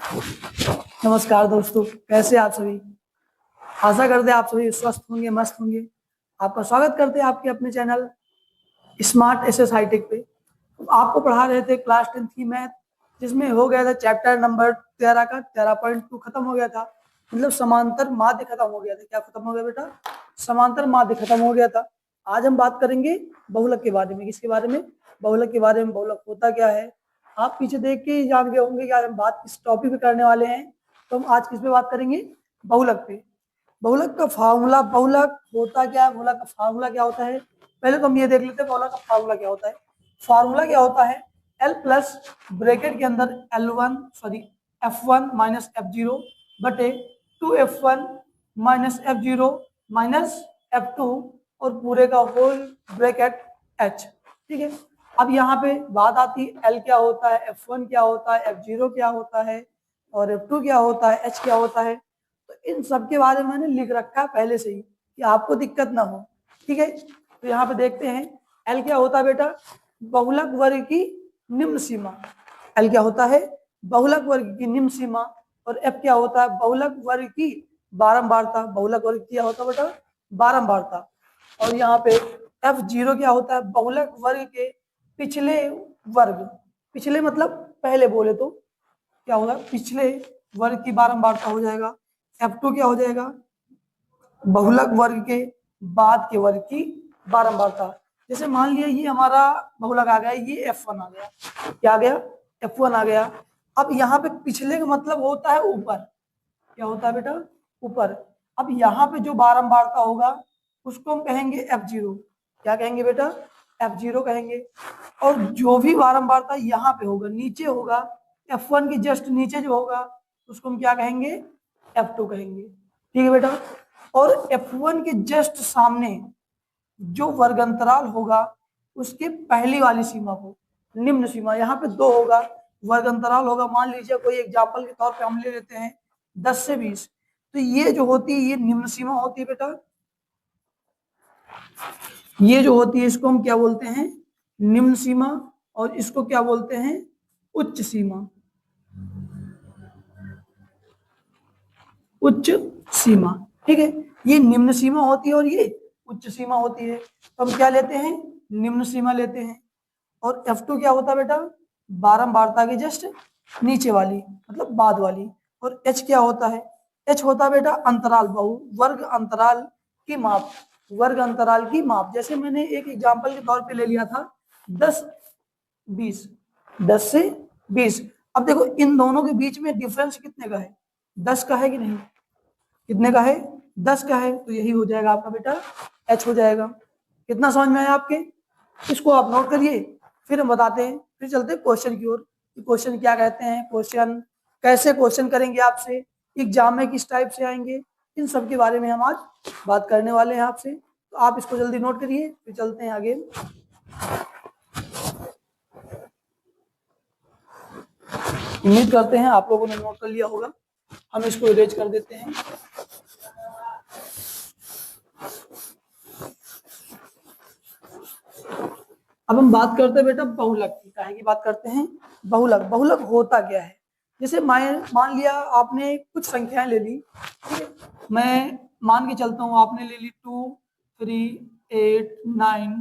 नमस्कार दोस्तों, कैसे आप सभी। आशा करते हैं आप सभी स्वस्थ होंगे, मस्त होंगे। आपका स्वागत करते हैं आपके अपने चैनल स्मार्ट एसएस हाईटेक पे। आपको पढ़ा रहे थे क्लास 10 की मैथ, जिसमें हो गया था चैप्टर नंबर 13 का 13.2 खत्म हो गया था। मतलब समांतर माध्य खत्म हो गया था। क्या खत्म हो गया बेटा? समांतर माध्य खत्म हो गया था। आज हम बात करेंगे बहुलक के बारे में। किसके बारे में? बहुलक के बारे में। बहुलक होता क्या है आप पीछे देख के ही जान गए होंगे कि आज हम बात किस टॉपिक पे करने वाले हैं। तो हम आज किस पे बात करेंगे? बहुलक पे। बहुलक का फार्मूला, बहुलक होता क्या है, बहुलक का फार्मूला क्या होता है, पहले तो हम ये देख लेते हैं बहुलक का फार्मूला क्या होता है। फार्मूला क्या होता है? L प्लस ब्रैकेट के अंदर F1 माइनस F0 बटे 2F1 minus F0 minus F2 और पूरे का होल ब्रैकेट H। ठीक है, अब यहाँ पे बात आती है L क्या होता है, F1 क्या होता है, F0 क्या होता है और F2 क्या होता है, H क्या होता है। तो इन सब के बारे में मैंने लिख रखा है पहले से ही कि आपको दिक्कत ना हो। ठीक है, तो यहाँ पे देखते हैं L क्या होता है बेटा? बहुलक वर्ग की निम्न सीमा। L क्या होता है? बहुलक वर्ग की निम्न सीमा। और F क्या होता है? बहुलक वर्ग की बारंबारता। बहुलक वर्ग क्या होता है बेटा? बारंबारता। और यहाँ पे F0 क्या होता है? बहुलक वर्ग के पिछले वर्ग। पिछले मतलब पहले बोले तो क्या होगा? पिछले वर्ग की बारंबारता हो जाएगा। F2 क्या हो जाएगा? बहुलक वर्ग के बाद के वर्ग की बारंबारता। जैसे मान लिया ये हमारा बहुलक आ गया, ये F1 आ गया। क्या आ गया? F1 आ गया। अब यहाँ पे पिछले का मतलब होता है ऊपर। क्या होता है बेटा? ऊपर। अब यहाँ पे जो बारंबारता होगा उसको हम कहेंगे F0। क्या कहेंगे बेटा? F0 कहेंगे। और जो भी बारंबारता यहाँ पे होगा, नीचे होगा, F1 के जस्ट नीचे जो होगा उसको हम क्या कहेंगे? F2 कहेंगे। ठीक है बेटा। और F1 के जस्ट सामने जो वर्ग अंतराल होगा उसके पहली वाली सीमा को निम्न सीमा, यहाँ पे 2 होगा, वर्ग अंतराल होगा। मान लीजिए कोई एग्जाम्पल के तौर पे हम ले लेते हैं 10 से 20। तो ये जो होती है ये निम्न सीमा होती है बेटा। ये जो होती है इसको हम क्या बोलते हैं? निम्न सीमा। और इसको क्या बोलते हैं? उच्च सीमा। उच्च सीमा। ठीक है, ये निम्न सीमा होती है और ये उच्च सीमा होती है। तो हम क्या लेते हैं? निम्न सीमा लेते हैं। और F2 क्या होता है बेटा? बारंबारता के जस्ट नीचे वाली, मतलब बाद वाली। और H क्या होता है? H होता है बेटा अंतराल, बहु वर्ग अंतराल की माप। वर्ग अंतराल की माप। जैसे मैंने एक एग्जांपल के तौर पे ले लिया था 10 20, 10 से 20। अब देखो इन दोनों के बीच में डिफरेंस कितने का है? 10 का है कि नहीं? कितने का है? 10 का है। तो यही हो जाएगा आपका बेटा H हो जाएगा। कितना समझ में आया आपके? इसको आप नोट करिए, फिर हम बताते हैं, फिर चलते हैं क्वेश्चन की ओर। क्वेश्चन क्या कहते हैं, क्वेश्चन कैसे क्वेश्चन करेंगे आपसे, एग्जाम में किस टाइप से आएंगे, इन सब के बारे में हम आज बात करने वाले हैं आपसे। तो आप इसको जल्दी नोट करिए, फिर चलते हैं आगे। उम्मीद करते हैं आप लोगों ने नोट कर लिया होगा। हम इसको इरेज कर देते हैं। अब हम बात करते हैं बेटा बहुलक की। काहे की बात करते हैं? बहुलक। बहुलक होता क्या है? जैसे मान लिया आपने कुछ संख्याएं ले ली। ठीक है, मैं मान के चलता हूँ आपने ले ली 2 3 8 9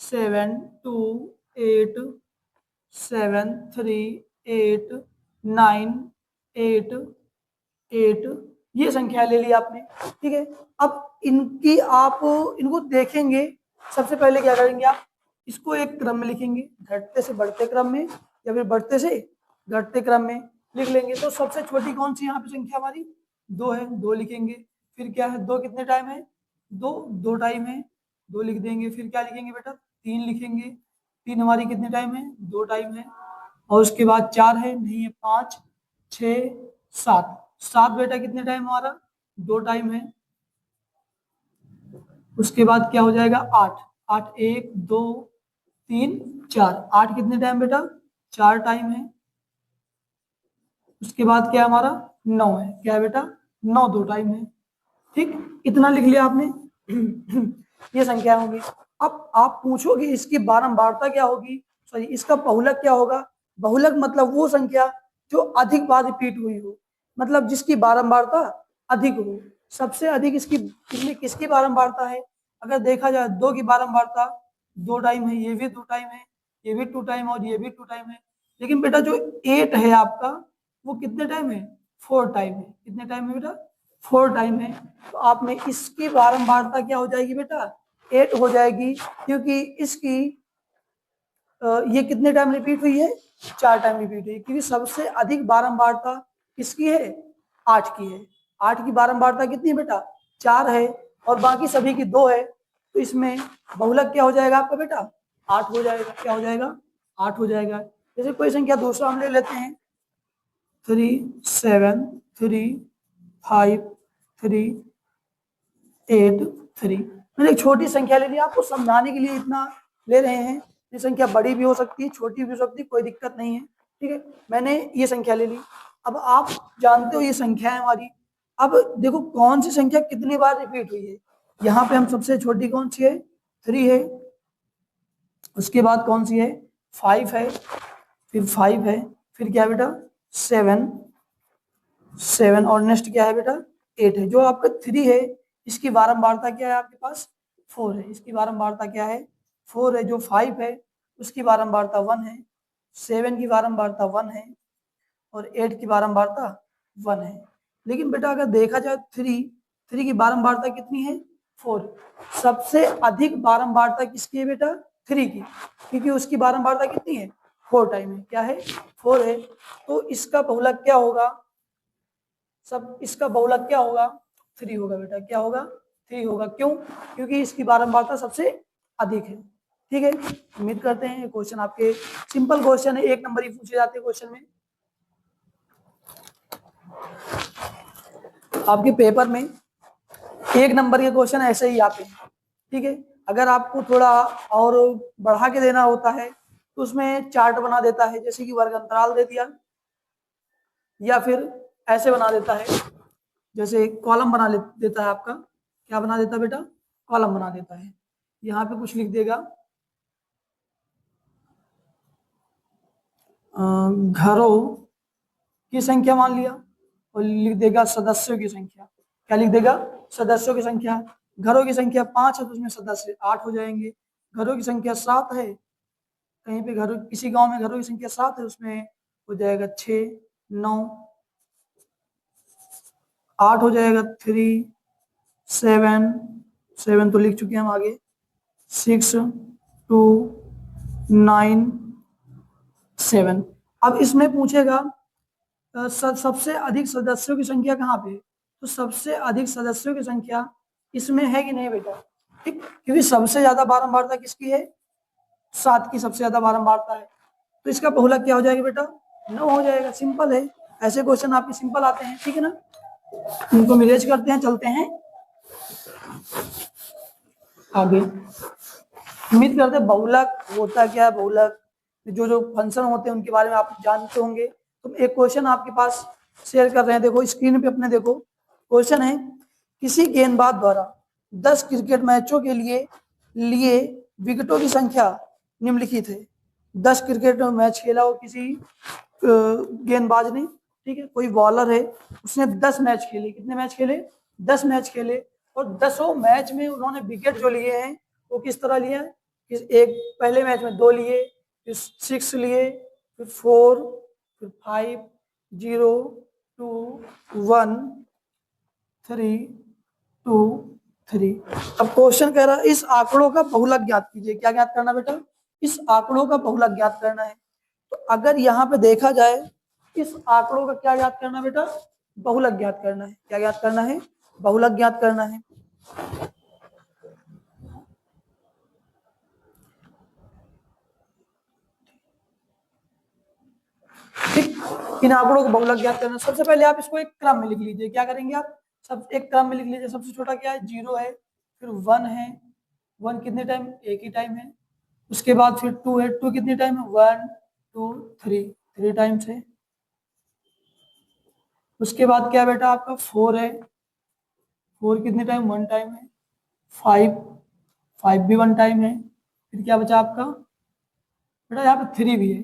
7 2 8 7 3 8 9 8 8, ये संख्या ले ली आपने। ठीक है, अब इनकी आप इनको देखेंगे। सबसे पहले क्या करेंगे आप? इसको एक क्रम में लिखेंगे, घटते से बढ़ते क्रम में या फिर बढ़ते से घटते क्रम में लिख लेंगे। तो सबसे छोटी कौन सी यहाँ पे संख्या हमारी? 2 है, 2 लिखेंगे। फिर क्या है? 2 कितने टाइम है? 2 2 टाइम है, 2 लिख देंगे। फिर क्या लिखेंगे बेटा? 3 लिखेंगे। 3 हमारी कितने टाइम है? 2 टाइम है। और उसके बाद 4 है, नहीं है, 5 6 7। 7 बेटा कितने टाइम हमारा? 2 टाइम है। उसके बाद क्या हो जाएगा? 8 8 1 2 3 4। 8 कितने टाइम बेटा? 4 टाइम है। उसके बाद क्या हमारा? 9 है। क्या है बेटा? 9 2 टाइम है। ठीक, इतना लिख लिया आपने। ये संख्या होगी। अब आप पूछोगे इसकी बारंबारता क्या होगी, सॉरी इसका बहुलक क्या होगा। बहुलक मतलब वो संख्या जो अधिक बार रिपीट हुई हो, मतलब जिसकी बारंबारता अधिक हो। सबसे अधिक इसमें किसकी बारंबारता है? अगर देखा जाए 2 की बारंबारता 2 टाइम है, ये भी 2 टाइम है, ये भी 2 टाइम और ये भी 2 टाइम है। लेकिन बेटा जो 8 है आपका, वो कितने टाइम है? 4 टाइम है। कितने टाइम है बेटा? 4 टाइम है। तो आप में इसकी बारंबारता क्या हो जाएगी बेटा? 8 हो जाएगी, क्योंकि इसकी ये कितने टाइम रिपीट हुई है? 4 टाइम रिपीट हुई, क्योंकि सबसे अधिक बारंबारता किसकी है? 8 की है। 8 की बारंबारता कितनी है बेटा? 4 है, और बाकी सभी की 2 है। तो इसमें बहुलक क्या हो जाएगा आपका बेटा? 8 हो जाएगा। क्या हो जाएगा? 8 हो जाएगा। जैसे कोई संख्या दूसरा हम ले लेते हैं, 3 7 3 5 3 8 3। मैंने एक छोटी संख्या ले ली, आपको समझाने के लिए इतना ले रहे हैं। ये संख्या बड़ी भी हो सकती है, छोटी भी हो सकती है, कोई दिक्कत नहीं है। ठीक है, मैंने ये संख्या ले ली। अब आप जानते हो ये संख्या है हमारी। अब देखो कौन सी संख्या कितनी बार रिपीट हुई है। यहाँ पे हम सबसे छोटी कौन सी है? 3 है। उसके बाद कौन सी है? 5 है। फिर 5 है। फिर क्या है बेटा? 7 7। और नेक्स्ट क्या है बेटा? 8 है। जो आपका 3 है, इसकी बारंबारता क्या है आपके पास? 4 है। इसकी बारंबारता क्या है? 4 है। जो 5 है, उसकी बारंबारता 1 है। 7 की बारंबारता 1 है, और 8 की बारंबारता 1 है। लेकिन बेटा अगर देखा जाए 3 की बारंबारता कितनी है? 4। सबसे अधिक बारंबारता किसकी है बेटा? 3 की, क्योंकि उसकी बारंबारता कितनी है? 4 टाइम है। क्या है? 4 है। तो इसका बहुलक क्या होगा? इसका बहुलक क्या होगा? 3 होगा बेटा। क्या होगा? 3 होगा। क्यों? क्योंकि इसकी बारंबारता सबसे अधिक है। ठीक है, उम्मीद करते हैं क्वेश्चन आपके सिंपल क्वेश्चन है, 1 नंबर ही पूछे जाते हैं क्वेश्चन में। आपके पेपर में 1 नंबर के क्वेश्चन ऐसे ही आते हैं। ठीक है, अगर आपको थोड़ा और बढ़ा के देना होता है तो उसमें चार्ट बना देता है, जैसे कि वर्ग अंतराल दे दिया, या फिर ऐसे बना देता है, जैसे कॉलम बना देता है आपका। क्या बना देता है बेटा? कॉलम बना देता है। यहाँ पे कुछ लिख देगा, घरों की संख्या मान लिया, और लिख देगा सदस्यों की संख्या। क्या लिख देगा? सदस्यों की संख्या। घरों की संख्या 5 है, तो उसमें सदस्य 8 हो जाएंगे। घरों की संख्या 7 है, कहीं पे घरों, किसी गांव में घरों की संख्या 7 है, उसमें हो जाएगा 6 9 8 हो जाएगा, 3 7 7 तो लिख चुके हैं हम आगे, 6 2 9 7। अब इसमें पूछेगा सबसे अधिक सदस्यों की संख्या कहाँ पे? तो सबसे अधिक सदस्यों की संख्या इसमें है कि नहीं बेटा? ठीक, क्योंकि सबसे ज्यादा बारंबारता किसकी है? 7 की सबसे ज्यादा बारंबारता है। तो इसका बहुलक क्या हो जाएगा बेटा? 9 हो जाएगा। सिंपल है, ऐसे क्वेश्चन आपके सिंपल आते हैं। ठीक है ना, इनको मिलेज करते हैं, चलते हैं आगे। उम्मीद करते हैं बहुलक होता क्या है, बहुलक जो जो फंक्शन होते हैं उनके बारे में आप जानते होंगे। तो एक क्वेश्चन आपके पास शेयर कर रहे हैं, देखो स्क्रीन पे अपने देखो। क्वेश्चन है, किसी गेंदबाज द्वारा 10 क्रिकेट मैचों के लिए लिए विकेटों की संख्या निम्नलिखित है। 10 क्रिकेट मैच खेला हो किसी गेंदबाज ने। ठीक है, कोई बॉलर है, उसने 10 मैच खेले। कितने मैच खेले? 10 मैच खेले, और 10 मैच में उन्होंने विकेट जो लिए हैं वो किस तरह लिए हैं? एक पहले मैच में 2 लिए, फिर 6 लिए, फिर 4, फिर 5 0 2 1 3 2 3। अब क्वेश्चन कह रहा है इस आंकड़ों का बहुलक ज्ञात कीजिए। क्या ज्ञात करना बेटा? इस आंकड़ों का बहुलक ज्ञात करना है। तो अगर यहाँ पे देखा जाए, इस आंकड़ों का क्या ज्ञात करना बेटा? बहुलक ज्ञात करना है। क्या ज्ञात करना है? बहुलक ज्ञात करना है। ठीक, इन आंकड़ों को बहुलक ज्ञात करना। सबसे पहले आप इसको एक क्रम में लिख लीजिए। क्या करेंगे आप? सब एक क्रम में लिख लीजिए। सबसे छोटा क्या है? 0 है, फिर 1 है। 1 कितने टाइम? एक ही टाइम है। उसके बाद फिर 2 है। 2 कितने टाइम है? 1 2 3 3 टाइम्स है। उसके बाद क्या बेटा आपका? 4 है। 4 कितने टाइम? 1 टाइम है। 5 5 भी 1 टाइम है। फिर क्या बचा आपका बेटा? यहाँ पे 3 भी है,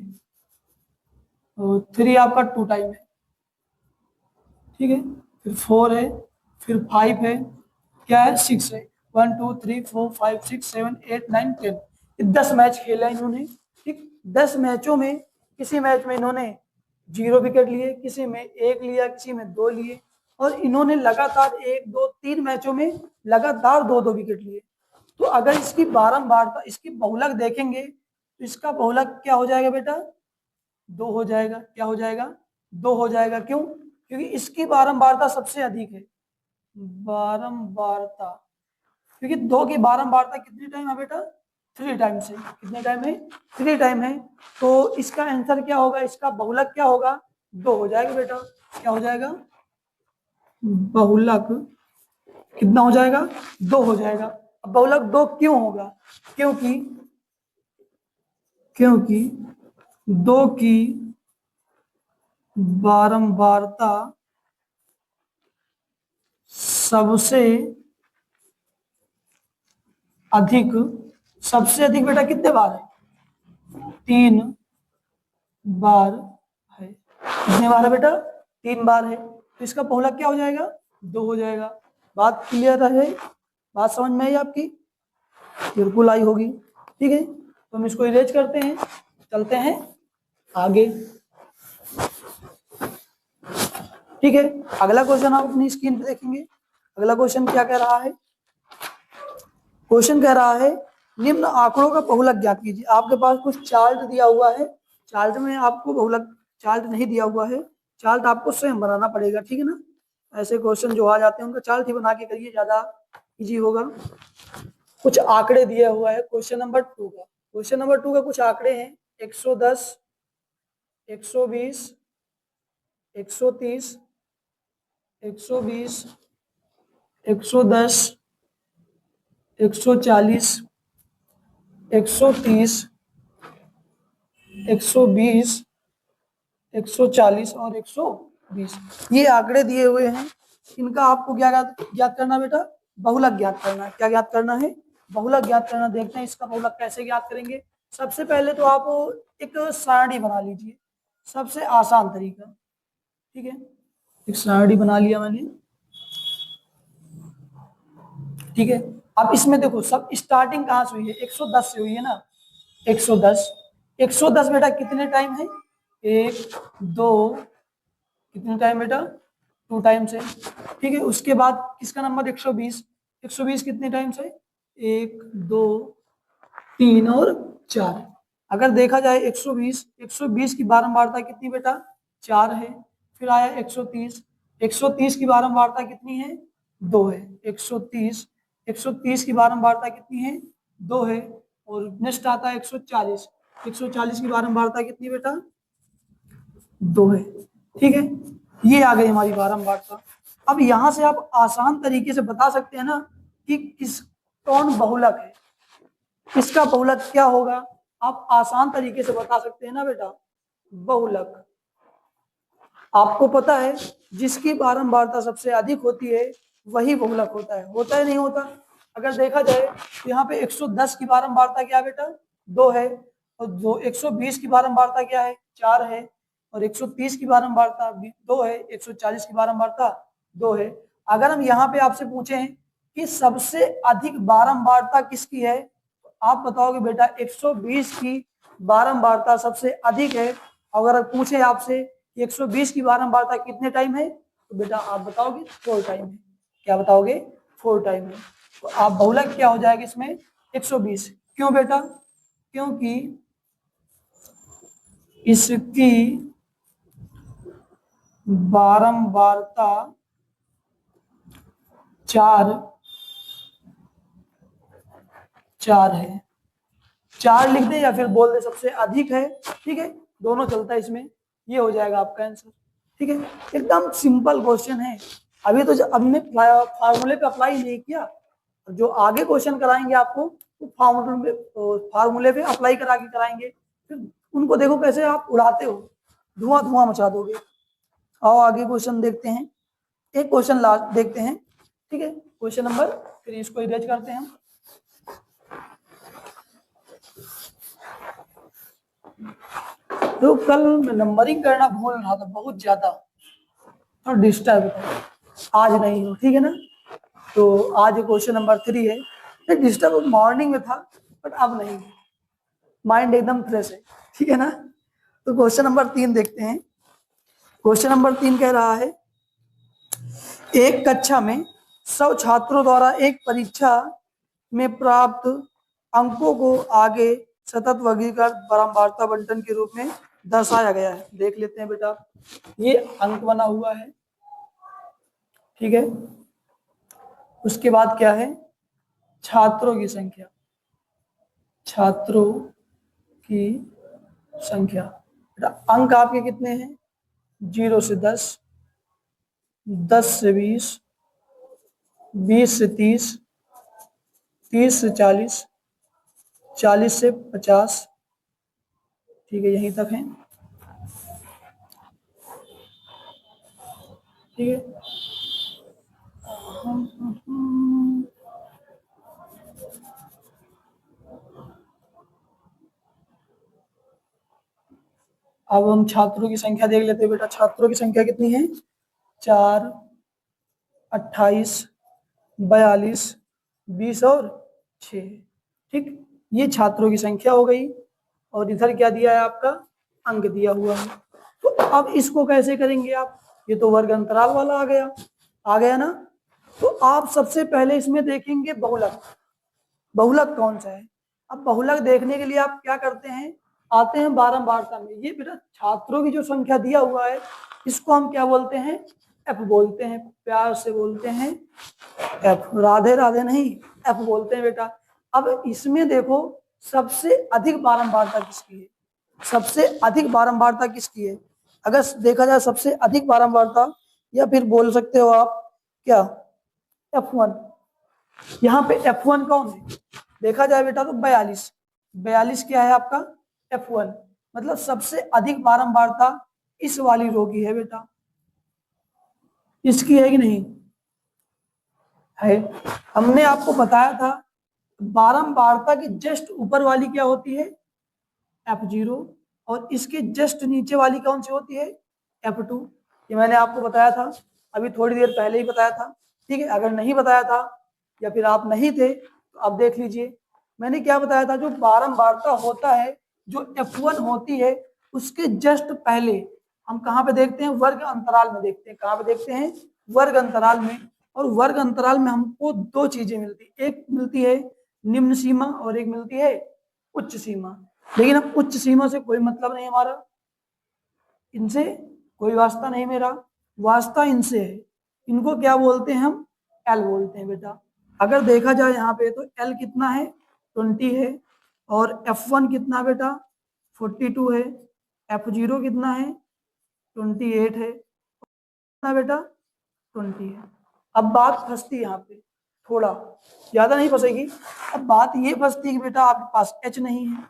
3 आपका 2 टाइम है, ठीक है, फिर 4 है, फिर 5 है, क्या है 6 है, 1 2 3 4 5 6 7 8 9 10, 10 मैच खेला इन्होंने, ठीक। 10 मैचों में किसी मैच में इन्होंने 0 विकेट लिए, किसी में 1 लिया, किसी में 2 लिए, और इन्होंने लगातार 1 2 3 मैचों में लगातार 2 विकेट लिए। तो अगर इसकी बारंबारता, इसकी बहुलक देखेंगे तो इसका बहुलक क्या हो जाएगा बेटा, 2 हो जाएगा। क्या हो जाएगा, 2 हो जाएगा। क्यों, क्योंकि इसकी बारंबारता सबसे अधिक है, बारंबारता, क्योंकि 2 की बारंबारता कितनी टाइम है बेटा, 3 टाइम्स है। कितने टाइम है, 3 टाइम है। तो इसका आंसर क्या होगा, इसका बहुलक क्या होगा, 2 हो जाएगा बेटा। क्या हो जाएगा, बहुलक कितना हो जाएगा, 2 हो जाएगा। अब बहुलक 2 क्यों होगा, क्योंकि क्योंकि 2 की बारंबारता सबसे अधिक, सबसे अधिक बेटा कितने बार है, 3 बार है। कितने बार है बेटा, 3 बार है। तो इसका बहुलक क्या हो जाएगा, 2 हो जाएगा। बात क्लियर है, बात समझ में आई आपकी, बिल्कुल आई होगी, ठीक है। तो हम इसको इरेज करते हैं, चलते हैं आगे, ठीक है। अगला क्वेश्चन आप अपनी स्क्रीन पे देखेंगे। अगला क्वेश्चन क्या कह रहा है, क्वेश्चन कह रहा है निम्न आंकड़ों का बहुलक ज्ञात कीजिए। आपके पास कुछ चार्ट दिया हुआ है, चार्ट में आपको बहुलक चार्ट नहीं दिया हुआ है, चार्ट आपको स्वयं बनाना पड़ेगा, ठीक है ना। ऐसे क्वेश्चन जो आ जाते हैं उनका चार्ट ही बना के करिए, ज्यादा इजी होगा। कुछ आंकड़े दिए हुआ है क्वेश्चन नंबर 2 का, क्वेश्चन नंबर 2 का कुछ आंकड़े हैं 110, 120, 130, 120, 110, 140, 130, 120, 140 और 120, ये आंकड़े दिए हुए हैं। इनका आपको क्या ज्ञात करना बेटा, बहुलक ज्ञात करना है। क्या ज्ञात करना है, बहुलक ज्ञात करना। देखते हैं इसका बहुलक कैसे ज्ञात करेंगे। सबसे पहले तो आप एक सारणी बना लीजिए, सबसे आसान तरीका, ठीक है। एक सारणी बना लिया मैंने, ठीक है। अब इसमें देखो सब स्टार्टिंग कहाँ से हुई है, 110 से हुई है ना, 110, 110 बेटा कितने टाइम है, 1 2, कितने टाइम बेटा, 2 टाइम्स है, ठीक है। उसके बाद किसका नंबर 120, 120 कितने टाइम्स है, 1 2 3 और 4। अगर देखा जाए 120, 120 की बारंबारता कितनी बेटा, 4 है। फिर आया 130, 130 की बारंबारता कितनी है, 2 है। 130, 130 की बारंबारता कितनी है, 2 है। और नेक्स्ट आता है 140, 140 की बारंबारता कितनी बेटा, 2 है, ठीक है। ये आ गई हमारी बारंबारता। अब यहां से आप आसान तरीके से बता सकते हैं ना कि किस कौन बहुलक है, इसका बहुलक क्या होगा, आप आसान तरीके से बता सकते हैं ना बेटा। बहुलक आपको पता है जिसकी बारंबारता सबसे अधिक होती है वही बहुलक होता है नहीं होता। अगर देखा जाए तो यहाँ पे 110 की बारंबारता क्या है बेटा, 2 है। और जो 120 की बारंबारता क्या है, 4 है। और 130 की बारंबारता 2 है, 140 की बारंबारता 2 है। अगर हम यहाँ पे आपसे पूछें कि सबसे अधिक बारंबारता किसकी है, तो आप बताओगे बेटा 120 की बारंबारता सबसे अधिक है। अगर पूछे आपसे 120 की बारंबारता कितने टाइम है, तो बेटा आप बताओगे 4 टाइम है। क्या बताओगे, 4 टाइम है। तो आप बहुलक क्या हो जाएगा इसमें, 120। क्यों बेटा, क्योंकि इसकी बारंबारता 4 है। 4 लिख दे या फिर बोल दे सबसे अधिक है, ठीक है, दोनों चलता है इसमें। ये हो जाएगा आपका आंसर, ठीक है। एकदम सिंपल क्वेश्चन है। अभी तो हमने फार्मूले पे अप्लाई नहीं किया, जो आगे क्वेश्चन कराएंगे आपको वो फार्मूले पे अप्लाई करा के कराएंगे। फिर उनको देखो कैसे आप उड़ाते हो, धुआं धुआं मचा दोगे। आओ आगे क्वेश्चन देखते हैं, एक क्वेश्चन लास्ट देखते हैं, ठीक है। क्वेश्चन नंबर 3 इसको इरेज करते हैं। तो कल मैं नंबरिंग करना भूल रहा था बहुत ज्यादा और डिस्टर्ब था, आज नहीं हो, ठीक है ना। तो आज क्वेश्चन नंबर 3 है। डिस्टर्ब मॉर्निंग में था बट अब नहीं, माइंड एकदम फ्रेश है, ठीक है ना। तो क्वेश्चन नंबर 3 देखते हैं। क्वेश्चन नंबर 3 कह रहा है, एक कक्षा में 100 छात्रों द्वारा एक परीक्षा में प्राप्त अंकों को आगे सतत वर्गीकृत बारंबारता बंटन के रूप में दर्शाया गया है। देख लेते हैं बेटा, ये अंक बना हुआ है, ठीक है। उसके बाद क्या है, छात्रों की संख्या, छात्रों की संख्या। बेटा अंक आपके कितने हैं, 0 से 10, 10 से 20, 20 से 30, 30 से 40, 40 से 50, ठीक है, यहीं तक है, ठीक है। अब हम छात्रों की संख्या देख लेते हैं। बेटा छात्रों की संख्या कितनी है, 4, 28, 42, 20 और 6, ठीक। ये छात्रों की संख्या हो गई और इधर क्या दिया है आपका, अंक दिया हुआ है। तो अब इसको कैसे करेंगे आप, ये तो वर्ग अंतराल वाला आ गया ना। तो आप सबसे पहले इसमें देखेंगे बहुलक, बहुलक कौन सा है। अब बहुलक देखने के लिए आप क्या करते हैं, आते हैं बारंबारता में। ये बेटा छात्रों की जो संख्या दिया हुआ है इसको हम क्या बोलते हैं, एफ बोलते हैं, प्यार से बोलते हैं एफ, राधे राधे नहीं, एफ बोलते हैं बेटा। अब इसमें देखो सबसे अधिक बारंबारता किसकी है, सबसे अधिक बारंबारता किसकी है। अगर देखा जाए सबसे अधिक बारंबारता, या फिर बोल सकते हो आप क्या, F1। यहाँ पे F1 कौन है, देखा जाए बेटा तो 42, 42 क्या है आपका F1, मतलब सबसे अधिक बारंबारता इस वाली रो की है बेटा, इसकी है कि नहीं है। हमने आपको बताया था बारंबारता की जस्ट ऊपर वाली क्या होती है, F0, और इसके जस्ट नीचे वाली कौन सी होती है, F2। ये मैंने आपको बताया था अभी थोड़ी देर पहले ही बताया था, ठीक है। अगर नहीं बताया था या फिर आप नहीं थे तो आप देख लीजिए मैंने क्या बताया था। जो बारंबारता होता है, जो F1 होती है, उसके जस्ट पहले हम कहाँ पे देखते हैं, वर्ग अंतराल में देखते हैं। कहाँ पे देखते हैं, वर्ग अंतराल में। और वर्ग अंतराल में हमको दो चीजें मिलती है, एक मिलती है निम्न सीमा और एक मिलती है उच्च सीमा। लेकिन अब उच्च सीमा से कोई मतलब नहीं हमारा, इनसे कोई वास्ता नहीं मेरा, वास्ता इनसे है। इनको क्या बोलते हैं हम, एल बोलते हैं बेटा। अगर देखा जाए यहाँ पे तो एल कितना है, 20 है, और F1 कितना बेटा 42 है, F0 कितना है 28 है, कितना बेटा 20 है। अब बात फंसती है यहाँ पे, थोड़ा ज्यादा नहीं फंसेगी। अब बात ये फंसती है कि बेटा आपके पास H नहीं है,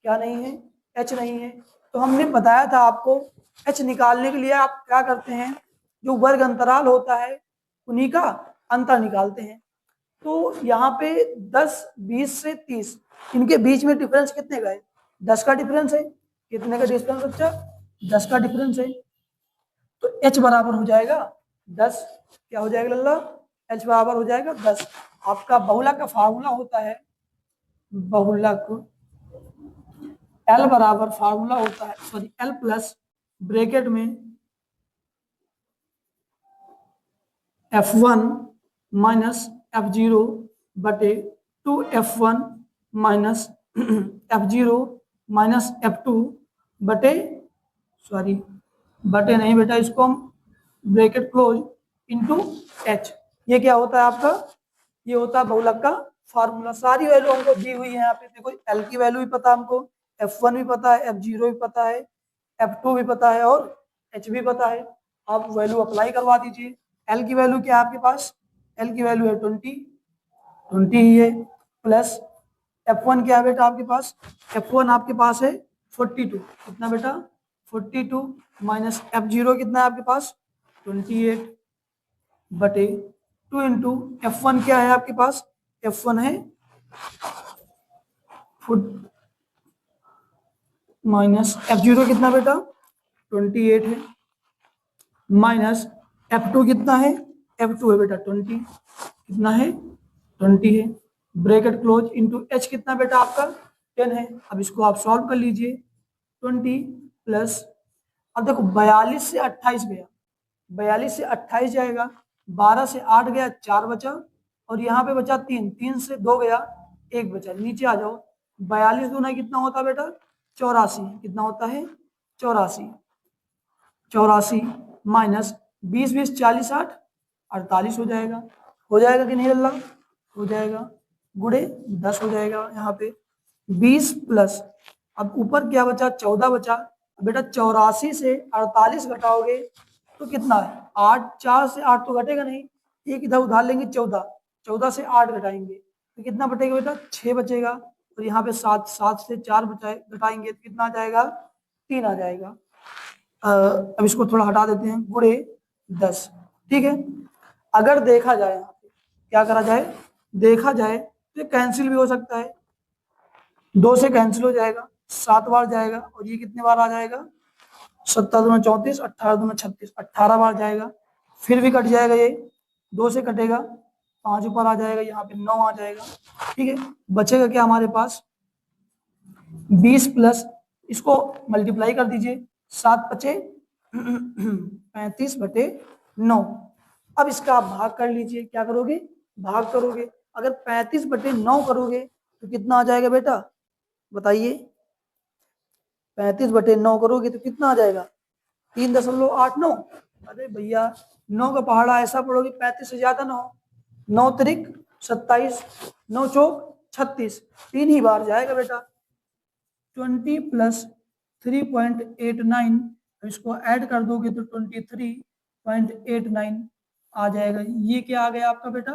क्या नहीं है, H नहीं है। तो हमने बताया था आपको H निकालने के लिए आप क्या करते हैं, जो वर्ग अंतराल होता है उन्हीं का अंतर निकालते हैं। तो यहाँ पे 10, 20 से 30, इनके बीच में डिफरेंस कितने का है, 10 का डिफरेंस है। कितने का डिफरेंस बच्चा, 10 का डिफरेंस है। तो H बराबर हो जाएगा 10, क्या हो जाएगा लल्ला, H बराबर हो जाएगा 10। आपका बहुलक का फार्मूला होता है, बहुलक L बराबर फार्मूला होता है, सॉरी L प्लस ब्रैकेट में F1 माइनस F0 बटे 2F1 minus F0 minus F2 बटे, सॉरी बटे नहीं बेटा, इसको हम ब्रैकेट क्लोज इनटू H। ये क्या होता है आपका, ये होता है बहुलक का फार्मूला। सारी वैल्यू हमको दी हुई है यहाँ पे, देखो L की वैल्यू भी पता हमको, F1 भी पता है, F0 भी पता है, F2 भी पता है और H भी पता है। आप वैल्यू अप्लाई करवा दीजिए। L की वैल्यू क्या है आपके पास, L की वैल्यू है 20 ही है, प्लस F1 क्या है बेटा आपके पास, F1 आपके पास है 42, कितना बेटा 42, माइनस F0 कितना है आपके पास 28 बटे 2 इंटू F1 क्या है आपके पास, F1 है माइनस F0 कितना बेटा 28 है, माइनस F2 कितना है, F2 है बेटा 20, कितना है 20 है, ब्रैकेट क्लोज इनटू H कितना बेटा आपका 10 है। अब इसको आप सॉल्व कर लीजिए, 20 प्लस, अब देखो 42 से 28 गया, 42 से 28 जाएगा, 12 से 8 गया 4 बचा, और यहाँ पे बचा 3, 3 से 2 गया 1 बचा, नीचे आ जाओ, 42 दूना कितना होता है बेटा 84, कितना होता है 84, 84 माइनस 20 20 40 60 48 हो जाएगा कि नहीं अल्लाह, हो जाएगा, गुड़े 10 हो जाएगा यहाँ पे, 20 प्लस, अब ऊपर क्या बचा 14 बचा, बेटा 84 से 48 घटाओगे तो कितना है 8, 4 से 8 तो घटेगा नहीं, एक इधर उधार लेंगे 14, 14 से 8 घटाएंगे तो कितना बचेगा बेटा 6 बचेगा, और यहाँ पे 7, 7 से 4 घटाएंगे तो कितना आ जाएगा 3 आ जाएगा। अब इसको थोड़ा हटा देते हैं, गुड़े 10, ठीक है। अगर देखा जाए यहाँ पे क्या करा जाए, देखा जाए तो कैंसिल भी हो सकता है, 2 से कैंसिल हो जाएगा, 7 बार जाएगा, और ये कितने बार आ जाएगा 7 दूना 34, 18 दूना 36, 18 बार जाएगा, फिर भी कट जाएगा, ये 2 से कटेगा, 5 ऊपर आ जाएगा, यहाँ पे 9 आ जाएगा, ठीक है। बचेगा क्या हमारे पास 20 प्लस, इसको मल्टीप्लाई कर दीजिए, 7 बचे 35/9, अब इसका आप भाग कर लीजिए, क्या करोगे भाग करोगे, अगर 35/9 करोगे तो कितना आ जाएगा बेटा बताइए, 35/9 करोगे तो कितना आ जाएगा 3.89, अरे भैया 9 का पहाड़ा ऐसा पढ़ोगे 35 से ज्यादा ना हो, 9 त्रिक 27, 9 चौक 36, 3 ही बार जाएगा बेटा, 20 प्लस 3.89, इसको ऐड कर दोगे तो 23.89 आ जाएगा, ये क्या आ गया आपका बेटा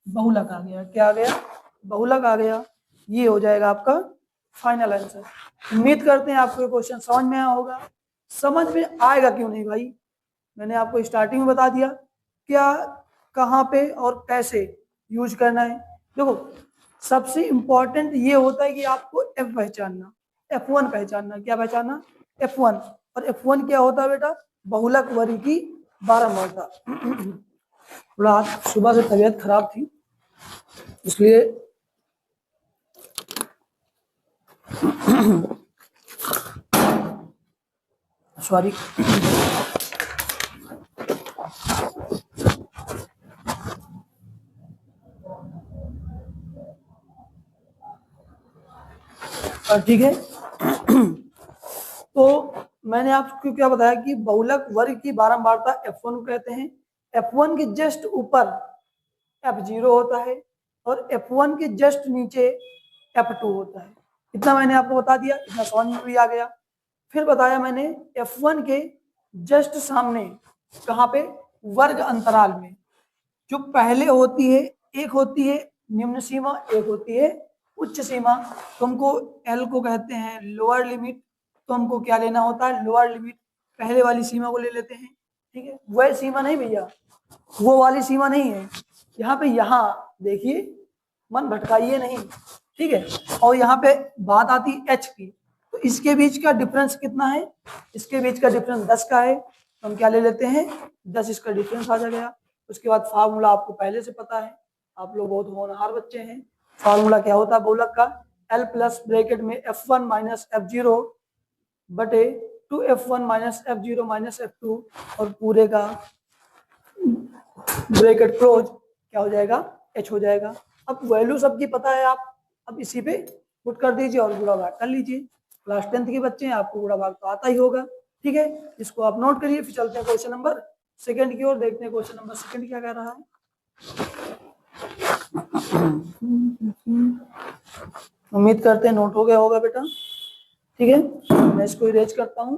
बहुलक आ गया, क्या आ गया बहुलक आ गया, ये हो जाएगा आपका फाइनल आंसर। उम्मीद करते हैं आपको ये क्वेश्चन समझ में आया होगा, समझ में आएगा क्यों नहीं भाई, मैंने आपको स्टार्टिंग में बता दिया क्या कहाँ पे और कैसे यूज करना है। देखो सबसे इंपॉर्टेंट ये होता है कि आपको एफ पहचानना, F1 पहचानना, क्या पहचानना F1, और F1 क्या होता है बेटा बहुलक वर्ग की बारंबारता। थोड़ा आज सुबह से तबीयत खराब थी इसलिए सॉरी। ठीक है तो मैंने आपको क्या बताया कि बहुलक वर्ग की बारंबारता F1 को कहते हैं, F1 के जस्ट ऊपर F0 होता है और F1 के जस्ट नीचे F2 होता है, इतना मैंने आपको बता दिया, इतना समझ में भी आ गया। फिर बताया मैंने F1 के जस्ट सामने कहाँ पे वर्ग अंतराल में जो पहले होती है, एक होती है निम्न सीमा, एक होती है उच्च सीमा, तो हमको L को कहते हैं लोअर लिमिट, तो हमको क्या लेना होता है लोअर लिमिट, पहले वाली सीमा को ले लेते हैं, ठीक है। वह सीमा नहीं भैया, वो वाली सीमा नहीं है, यहाँ पे, यहाँ देखिए मन भटकाइए नहीं, ठीक है। और यहाँ पे बात आती है H की, तो इसके बीच का डिफरेंस कितना है, इसके बीच का डिफरेंस 10 का है, तो हम क्या ले लेते हैं 10, इसका डिफरेंस आ जाएगा। उसके बाद फार्मूला आपको पहले से पता है, आप लोग बहुत होनहार बच्चे हैं, फार्मूला क्या होता है बहुलक का, L प्लस ब्रैकेट में F1 माइनस F0 बटे 2F1 minus F0 minus F2 और पूरे का ब्रैकेट क्लोज क्या हो जाएगा H हो जाएगा। अब वैल्यू सबकी पता है, आप अब इसी पे पुट कर दीजिए और गुणा भाग कर लीजिए, क्लास 10th के बच्चे हैं, आपको गुणा भाग तो आता ही होगा, ठीक है। इसको आप नोट करिए, फिर चलते हैं क्वेश्चन नंबर सेकंड की ओर, देखते हैं क्वेश्चन नंबर सेकंड क्या कह रहा है। उम्मीद करते हैं नोट हो गया होगा बेटा, ठीक है। मैं इसको इरेज करता हूं,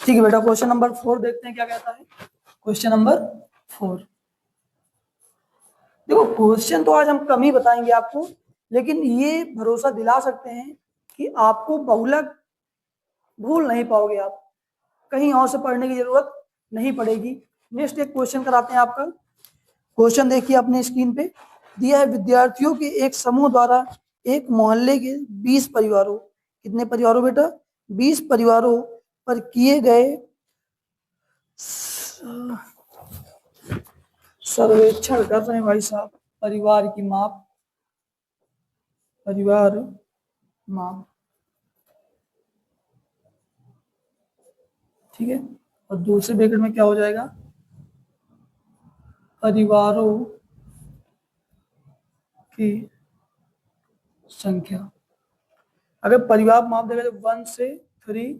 ठीक है बेटा। क्वेश्चन नंबर 4 देखते हैं क्या कहता है। क्वेश्चन नंबर 4, देखो क्वेश्चन तो आज हम कम ही बताएंगे आपको, लेकिन ये भरोसा दिला सकते हैं कि आपको बहुलक भूल नहीं पाओगे, आप कहीं और से पढ़ने की जरूरत नहीं पड़ेगी। नेक्स्ट एक क्वेश्चन कराते हैं आपका। क्वेश्चन देखिए अपने स्क्रीन पे दिया है, विद्यार्थियों के एक समूह द्वारा एक मोहल्ले के 20 परिवारों, कितने परिवारों बेटा, 20 परिवारों पर किए गए सर्वेक्षण कर रहे हैं भाई साहब, परिवार की माप, परिवार माप, ठीक है। और दूसरे ब्रैकेट में क्या हो जाएगा, परिवारों की संख्या। अगर परिवार माप देगा तो 1 से 3,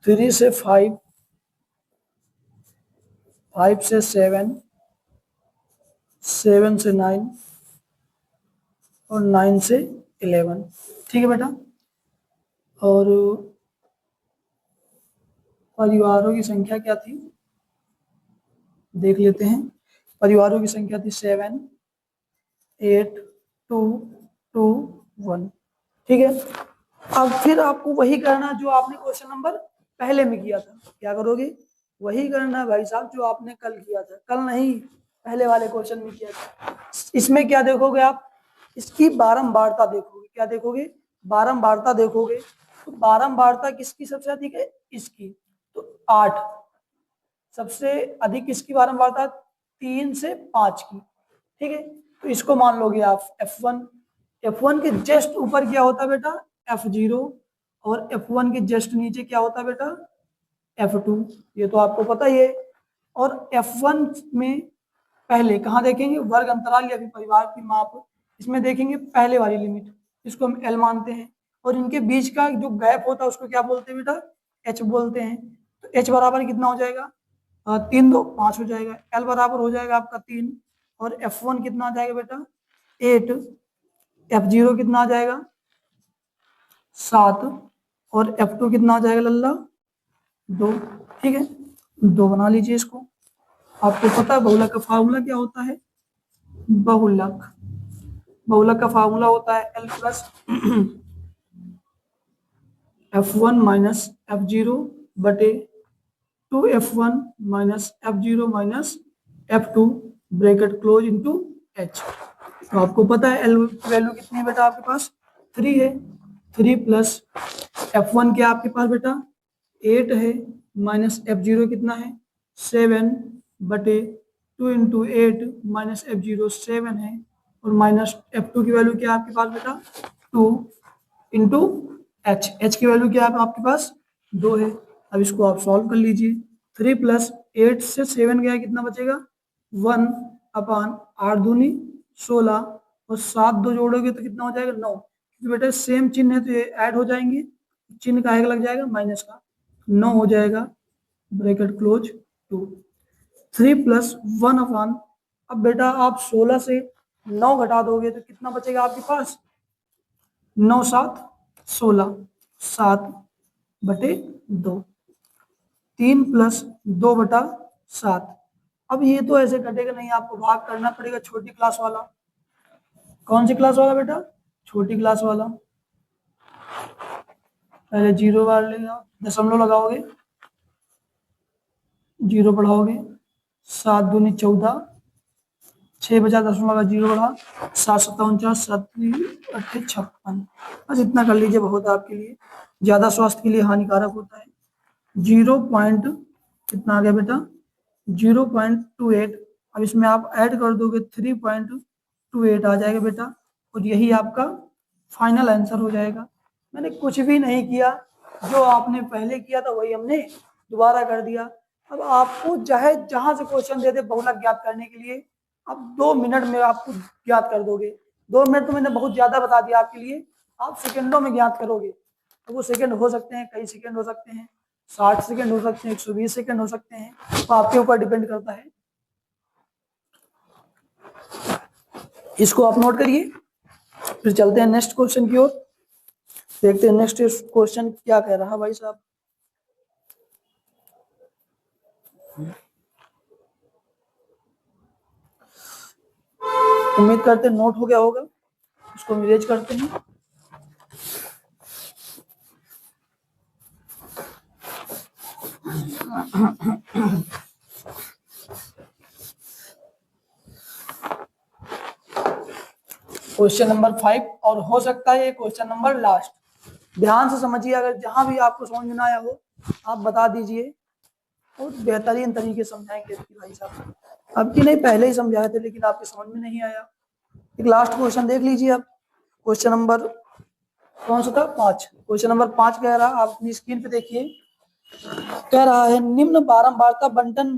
3 से 5, 5 से 7, 7 से 9 और 9 से 11, ठीक है बेटा। और परिवारों की संख्या क्या थी देख लेते हैं। परिवारों की संख्या थी 7, 8, 2, 2, 1, ठीक है। अब फिर आपको वही करना जो आपने क्वेश्चन नंबर पहले में किया था। क्या करोगे, वही करना भाई साहब जो आपने कल किया था, कल नहीं पहले वाले क्वेश्चन में किया था। इसमें क्या देखोगे आप, इसकी बारंबारता देखोगे। क्या देखोगे, बारंबारता देखोगे। तो बारंबारता किसकी सबसे अधिक है, इसकी, तो 8 सबसे अधिक किसकी बारंबारता, 3 से 5 की, ठीक है। तो इसको मान लोगे आप F1। F1 के जस्ट ऊपर क्या होता है बेटा, F0, और F1 के जस्ट नीचे क्या होता है बेटा, F2, ये तो आपको पता ही है। और F1 में पहले कहाँ देखेंगे, वर्ग अंतराल या फिर परिवार की माप, इसमें देखेंगे पहले वाली लिमिट, इसको हम L मानते हैं। और इनके बीच का जो गैप होता है उसको क्या बोलते हैं बेटा, H बोलते हैं। तो H बराबर कितना हो जाएगा, 3 2 5 हो जाएगा। L बराबर हो जाएगा आपका 3, और F1 कितना आ जाएगा बेटा 8, F0 कितना आ जाएगा 7, और F2 कितना आ जाएगा लल्ला 2, ठीक है। 2 बना लीजिए इसको। आपको पता है बहुलक का फार्मूला क्या होता है, बहुलक, बहुलक का फार्मूला होता है L plus F1 minus F0 बटे 2F1 minus F0 minus F2 bracket close into H। तो आपको पता है L वैल्यू कितनी है बेटा आपके पास, 3 है। 3 प्लस F1 क्या आपके पास बेटा 8 है, माइनस F0 कितना है 7 बटे 2 इंटू 8 माइनस F0 7 है, और माइनस F2 की वैल्यू क्या है आपके पास बेटा 2 इंटू H की वैल्यू क्या है आपके पास 2 है। अब इसको आप सॉल्व कर लीजिए। 3 प्लस 8 से 7 गया कितना बचेगा 1 अपान 8 दूनी 16, और 7 2 जोड़ोगे तो कितना हो जाएगा 9, क्योंकि बेटा सेम चिन्ह है तो ये ऐड हो जाएंगे, चिन्ह का लग जाएगा माइनस का, 9 हो जाएगा ब्रैकेट क्लोज 2। 3 प्लस 1 अपान, अब बेटा आप 16 से 9 घटा दोगे तो कितना बचेगा आपके पास 9 7 16, 7 बटे 2, 3 प्लस 2 बटा 7। अब ये तो ऐसे कटेगा नहीं, आपको भाग करना पड़ेगा छोटी क्लास वाला। कौन सी क्लास वाला बेटा, छोटी क्लास वाला। पहले 0 बार लेगा, दशमलव लगाओगे, 0 बढ़ाओगे, 7 दूनी 14, 6 बचा, दशमलव लगा 0 बढ़ा, 7 7 49, 7 56। बस इतना कर लीजिए, बहुत है आपके लिए, ज्यादा स्वास्थ्य के लिए हानिकारक होता है। 0 पॉइंट कितना आ गया बेटा 0.28। अब इसमें आप ऐड कर दोगे 3.28 आ जाएगा बेटा, और यही आपका फाइनल आंसर हो जाएगा। मैंने कुछ भी नहीं किया, जो आपने पहले किया था वही हमने दोबारा कर दिया। अब आपको चाहे जहां से क्वेश्चन दे दे बहुलक ज्ञात करने के लिए, आप 2 मिनट में आपको ज्ञात कर दोगे। 2 मिनट तो मैंने बहुत ज्यादा बता दिया आपके लिए, आप सेकंडों में ज्ञात करोगे। तो वो सेकंड हो सकते हैं, कई सेकंड हो सकते हैं, 60 सेकंड हो सकते हैं, 120 सेकंड हो सकते हैं, तो आपके ऊपर डिपेंड करता है। इसको आप नोट करिए, फिर चलते हैं नेक्स्ट क्वेश्चन की ओर, देखते हैं नेक्स्ट क्वेश्चन क्या कह रहा भाई साहब। उम्मीद करते हैं नोट हो गया होगा, इसको इरेज करते हैं। क्वेश्चन नंबर 5 और हो सकता है ये क्वेश्चन नंबर लास्ट। ध्यान से समझिए, अगर जहां भी आपको समझ में ना आया हो आप बता दीजिए, और बेहतरीन तरीके से समझाएंगे भाई साहब। अब की नहीं, पहले ही समझाए थे लेकिन आपके समझ में नहीं आया। एक लास्ट क्वेश्चन देख लीजिए आप। क्वेश्चन नंबर कौन सा था? 5। क्वेश्चन नंबर 5 कह रहा, आप अपनी स्क्रीन पे देखिए, कह रहा है निम्न बारंबारता बंटन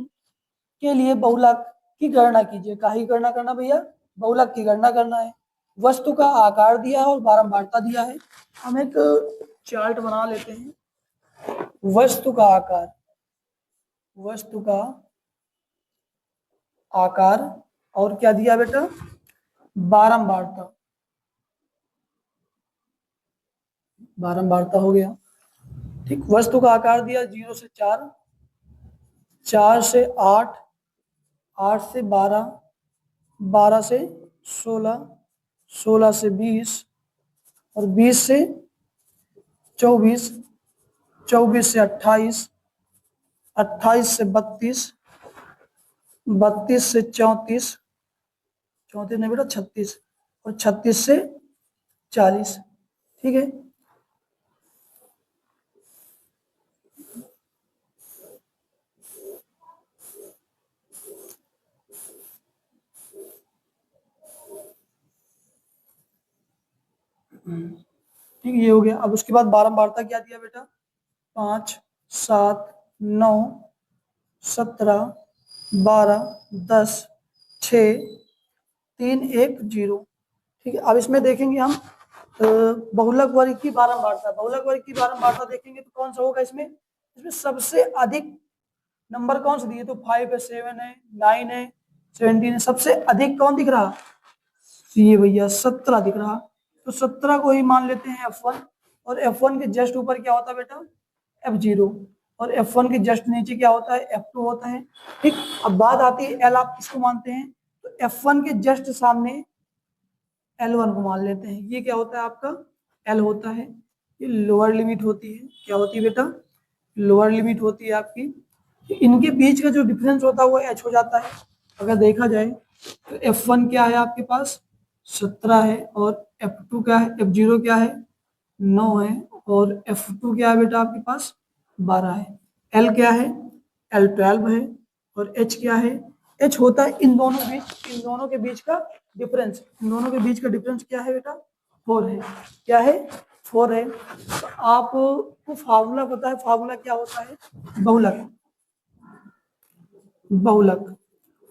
के लिए बहुलक की गणना कीजिए। काहे की गणना करना भैया? बहुलक की गणना करना है। वस्तु का आकार दिया है और बारंबारता दिया है। हम एक चार्ट बना लेते हैं। वस्तु का आकार, वस्तु का आकार और क्या दिया बेटा? बारंबारता। बारंबारता हो गया, ठीक। वस्तु का आकार दिया 0 से 4, 4 से 8, 8 से 12, 12 से 16, 16 से 20 और 20 से 24, 24 से 28, 28 से 32, 32 से 34, 34 नहीं बेटा 36, और 36 से 40, ठीक है। ठीक, ये हो गया। अब उसके बाद बारंबारता क्या दिया बेटा? 5, 7, 9, 17, 12, 10, 6, 3, 1, 0, ठीक है। अब इसमें देखेंगे हम बहुलक वर्ग की बारंबारता। बहुलक वर्ग की बारंबारता देखेंगे तो कौन सा होगा इसमें? इसमें सबसे अधिक नंबर कौन से दिए? तो 5 है, 7 है, 9 है, 17 है। सबसे अधिक कौन दिख रहा? ये भैया 17 दिख रहा। तो 17 को ही मान लेते हैं F1, और F1 के जस्ट ऊपर क्या होता है बेटा? F0, और F1 के जस्ट नीचे क्या होता है? F2 होता है, ठीक। अब बात आती है L, आप किसको मानते हैं? तो F1 के जस्ट सामने L1 को मान लेते हैं। ये क्या होता है आपका? L होता है। ये लोअर लिमिट होती है। क्या होती है बेटा? लोअर लिमिट होती है आपकी। इनके बीच का जो डिफरेंस होता है वो H हो जाता है। अगर देखा जाए तो F1 क्या है आपके पास? 17 है, और F2 क्या है? F0 क्या है? 9 है, और F2 क्या है बेटा आपके पास? 12 है। L क्या है? L 12 है, और H क्या है? H होता है इन दोनों के बीच का डिफरेंस। इन दोनों के बीच का डिफरेंस क्या है बेटा? 4 है। क्या है? 4 है। तो आपको फार्मूला पता है? फार्मूला क्या होता है? बहुलक। बहुलक,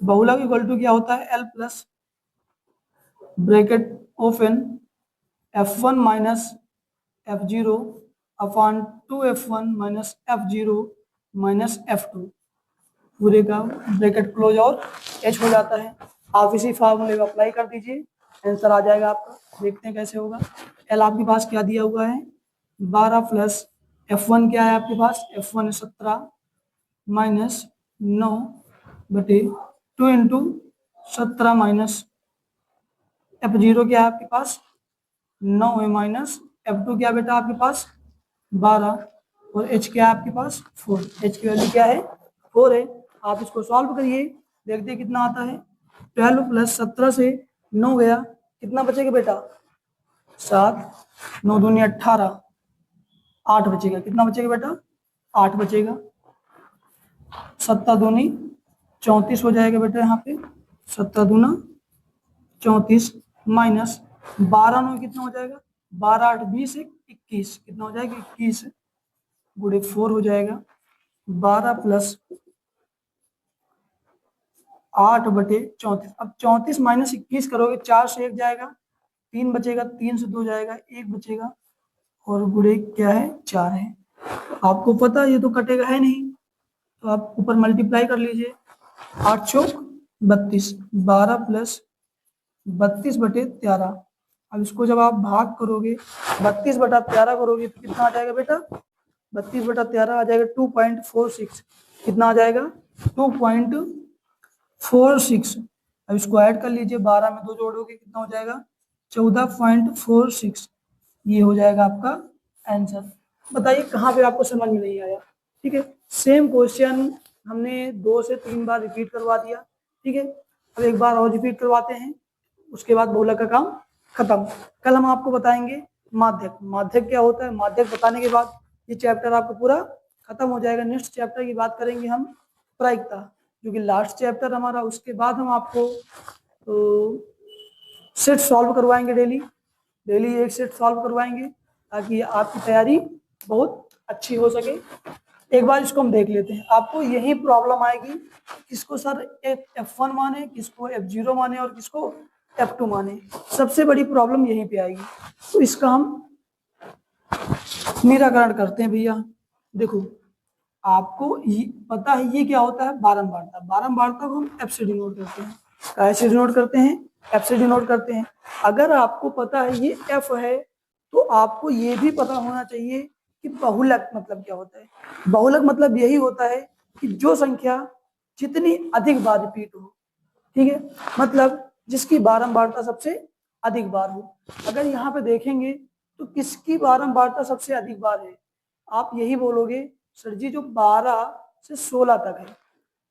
बहुलक इक्वल टू क्या होता है? L plus bracket of N F1 minus F0 upon 2F1 minus F0 minus F2, पूरे का ब्रैकेट क्लोज और H हो जाता है। आप इसी फार्मूले को अप्लाई कर दीजिए, आंसर आ जाएगा आपका। देखते हैं कैसे होगा। L आपके पास क्या दिया हुआ है? 12 प्लस F1 क्या है आपके पास? F1 है 17 माइनस 9 बटे 2 इंटू 17 माइनस F0 क्या है आपके पास? 9 है, माइनस F2 क्या बेटा आपके पास? 12, और H क्या है आपके पास? 4। H की वैल्यू क्या है? 4 है। आप इसको सॉल्व करिए, देखते हैं कितना आता है। 12 प्लस 17 से 9 गया, कितना बचेगा बेटा? 7, 9 दूनी 18, 8 बचेगा। कितना बचेगा बेटा? 8 बचेगा। 7 दूनी 34 हो जाएगा बेटा यहाँ पे। 7 दूना 34 माइनस 12 9 कितना हो जाएगा? 12 8 20 21, कितना हो जाएगा? 21 गुणे 4 हो जाएगा। 12 प्लस 8 बटे 34। अब 34 माइनस 21 करोगे, 4 से 1 जाएगा, 3 बचेगा, 3 से 2 जाएगा, 1 बचेगा, और गुणे क्या है? 4 है। आपको पता है ये तो कटेगा है नहीं, तो आप ऊपर मल्टीप्लाई कर लीजिए। 8 चौक 32, 12 प्लस 32 बटे 13। अब इसको जब आप भाग करोगे, 32 बटा 13 करोगे तो कितना आ जाएगा बेटा? 32 बटा 13 आ जाएगा 2.46। कितना आ जाएगा? 2.46। अब इसको ऐड कर लीजिए, 12 में 2 जोड़ोगे कितना हो जाएगा? 14.46। ये हो जाएगा आपका आंसर। बताइए कहाँ पे आपको समझ में नहीं आया? ठीक है, सेम क्वेश्चन हमने 2 से 3 बार रिपीट करवा दिया, ठीक है। अब एक बार और रिपीट करवाते हैं, उसके बाद बहुलक का काम खत्म। कल हम आपको बताएंगे माध्यक। माध्यक क्या होता है, माध्यक बताने के बाद ये चैप्टर आपको पूरा खत्म हो जाएगा। नेक्स्ट चैप्टर की बात करेंगे हम प्रायिकता, जो कि लास्ट चैप्टर हमारा। उसके बाद हम आपको सेट सॉल्व करवाएंगे, डेली एक सेट सॉल्व करवाएंगे, ताकि आपकी तैयारी बहुत अच्छी हो सके। एक बार इसको हम देख लेते हैं। आपको यही प्रॉब्लम आएगी, किसको सर F1 माने, किसको F0 माने और किसको F2 माने। सबसे बड़ी प्रॉब्लम यहीं पे आएगी। तो इसका हम निराकरण करते हैं भैया। देखो, आपको पता है ये क्या होता है, बारंबारता। बारंबारता को हम F से डिनोट करते हैं। कैसे डिनोट करते हैं, F से डिनोट करते हैं। अगर आपको पता है ये F है, तो आपको ये भी पता होना चाहिए कि बहुलक मतलब क्या होता है। बहुलक मतलब यही होता है कि जो संख्या जितनी अधिक बार रिपीट हो, ठीक है, मतलब जिसकी बारंबारता सबसे अधिक बार हो। अगर यहाँ पे देखेंगे तो किसकी बारंबारता सबसे अधिक बार है, आप यही बोलोगे सर जी जो 12 से 16 तक है,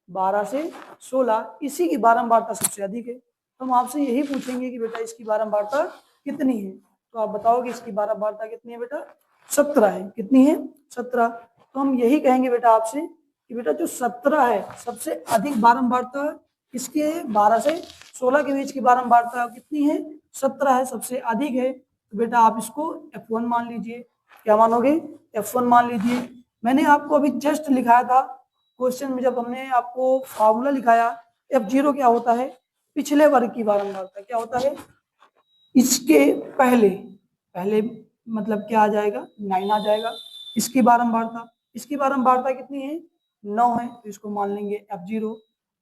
12 से 16 इसी की बारंबारता सबसे अधिक है। तो हम आपसे यही पूछेंगे कि बेटा इसकी बारंबारता कितनी है, तो आप बताओगे इसकी बारंबारता कितनी है बेटा, 17 है। कितनी है, 17। तो हम यही कहेंगे बेटा आपसे कि बेटा जो 17 है सबसे अधिक बारंबारता इसकी है, 12 से 16 के बीच की बारंबारता कितनी है, 17 है, सबसे अधिक है। तो बेटा आप इसको F1 मान लीजिए। क्या मानोगे, F1 मान लीजिए। मैंने आपको अभी जस्ट लिखाया था क्वेश्चन में, जब हमने आपको फार्मूला लिखाया, F0 क्या होता है, पिछले वर्ग की बारंबारता। क्या होता है, इसके पहले पहले मतलब क्या आ जाएगा, 9 आ जाएगा। इसकी बारंबारता कितनी है, 9 है, तो इसको मान लेंगे F0।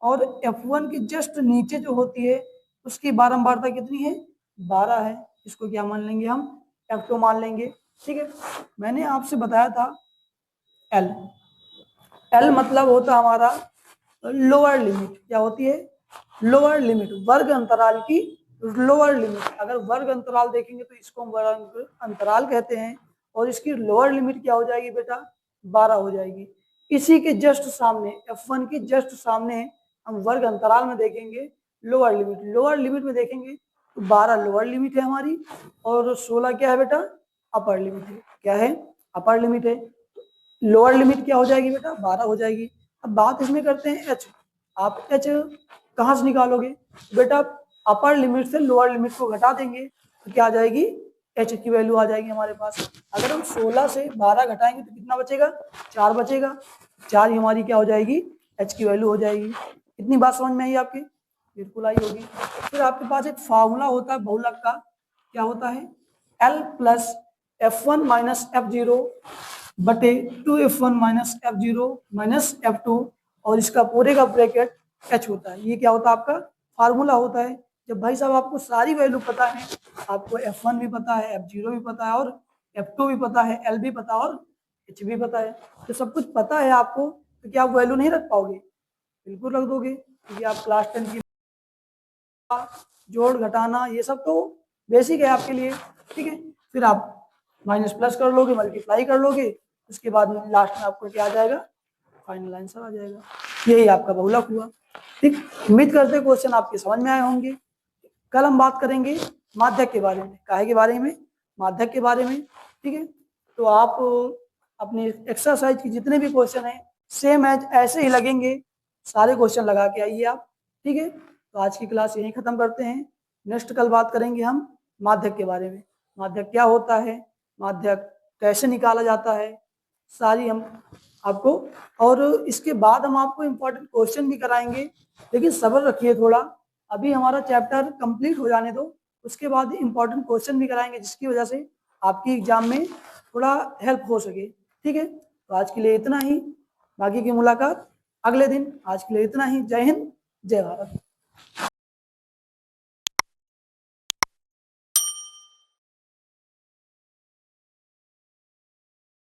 और F1 की जस्ट नीचे जो होती है उसकी बारंबारता कितनी है, 12 है, इसको क्या मान लेंगे हम, F2 मान लेंगे, ठीक है। मैंने आपसे बताया था एल मतलब होता हमारा लोअर लिमिट। क्या होती है, लोअर लिमिट, वर्ग अंतराल की लोअर लिमिट। अगर वर्ग अंतराल देखेंगे तो इसको हम वर्ग अंतराल कहते हैं, और इसकी लोअर लिमिट क्या हो जाएगी बेटा, 12 हो जाएगी। इसी के जस्ट सामने F1 की जस्ट सामने हम वर्ग अंतराल में देखेंगे लोअर लिमिट। लोअर लिमिट में देखेंगे तो 12 लोअर लिमिट है हमारी, और 16 क्या है बेटा, अपर लिमिट है। क्या है, अपर लिमिट है। लोअर लिमिट क्या हो जाएगी बेटा, 12 हो जाएगी। अब बात इसमें करते हैं एच। आप एच कहाँ से निकालोगे बेटा, अपर लिमिट से लोअर लिमिट को घटा देंगे तो क्या आ जाएगी, एच की वैल्यू आ जाएगी हमारे पास। अगर हम 16 से 12 घटाएंगे तो कितना बचेगा, 4 बचेगा। 4 ही हमारी क्या हो जाएगी, एच की वैल्यू हो जाएगी। इतनी बात समझ में आई आपके, बिल्कुल आई होगी। फिर आपके पास एक फार्मूला होता है बहुलक का। क्या होता है, L plus F1 minus F0 बटे 2F1 minus F0 minus F2, और इसका पूरे का ब्रैकेट H होता है। ये क्या होता है, आपका फार्मूला होता है। जब भाई साहब आपको सारी वैल्यू पता है, आपको F1 भी पता है, F0 भी पता है, और F2 भी पता है, L भी पता है, और H भी पता है, तो सब कुछ पता है आपको, तो क्या आप वैल्यू नहीं रख पाओगे, बिल्कुल रख दोगे। क्योंकि आप क्लास 10 की जोड़ घटाना ये सब तो बेसिक है आपके लिए, ठीक है। फिर आप माइनस प्लस कर लोगे, मल्टीप्लाई कर लोगे, उसके बाद लास्ट में आपको क्या आ जाएगा, फाइनल आंसर आ जाएगा। यही आपका बहुलक हुआ, ठीक। उम्मीद करते क्वेश्चन आपके समझ में आए होंगे। कल हम बात करेंगे माध्यक के बारे में। काहे के बारे में, माध्यक के बारे में, ठीक है। तो आप अपने एक्सरसाइज की जितने भी क्वेश्चन हैं सेम एज ऐसे ही लगेंगे, सारे क्वेश्चन लगा के आइए आप, ठीक है। तो आज की क्लास यहीं खत्म करते हैं। नेक्स्ट कल बात करेंगे हम माध्यक के बारे में। माध्यक क्या होता है, माध्यक कैसे निकाला जाता है, सारी हम आपको, और इसके बाद हम आपको इम्पोर्टेंट क्वेश्चन भी कराएंगे। लेकिन सब्र रखिए थोड़ा, अभी हमारा चैप्टर कंप्लीट हो जाने दो, उसके बाद इम्पोर्टेंट क्वेश्चन भी कराएंगे, जिसकी वजह से आपकी एग्जाम में थोड़ा हेल्प हो सके, ठीक है। तो आज के लिए इतना ही, बाकी की मुलाकात अगले दिन। आज के लिए इतना ही। जय हिंद, जय भारत।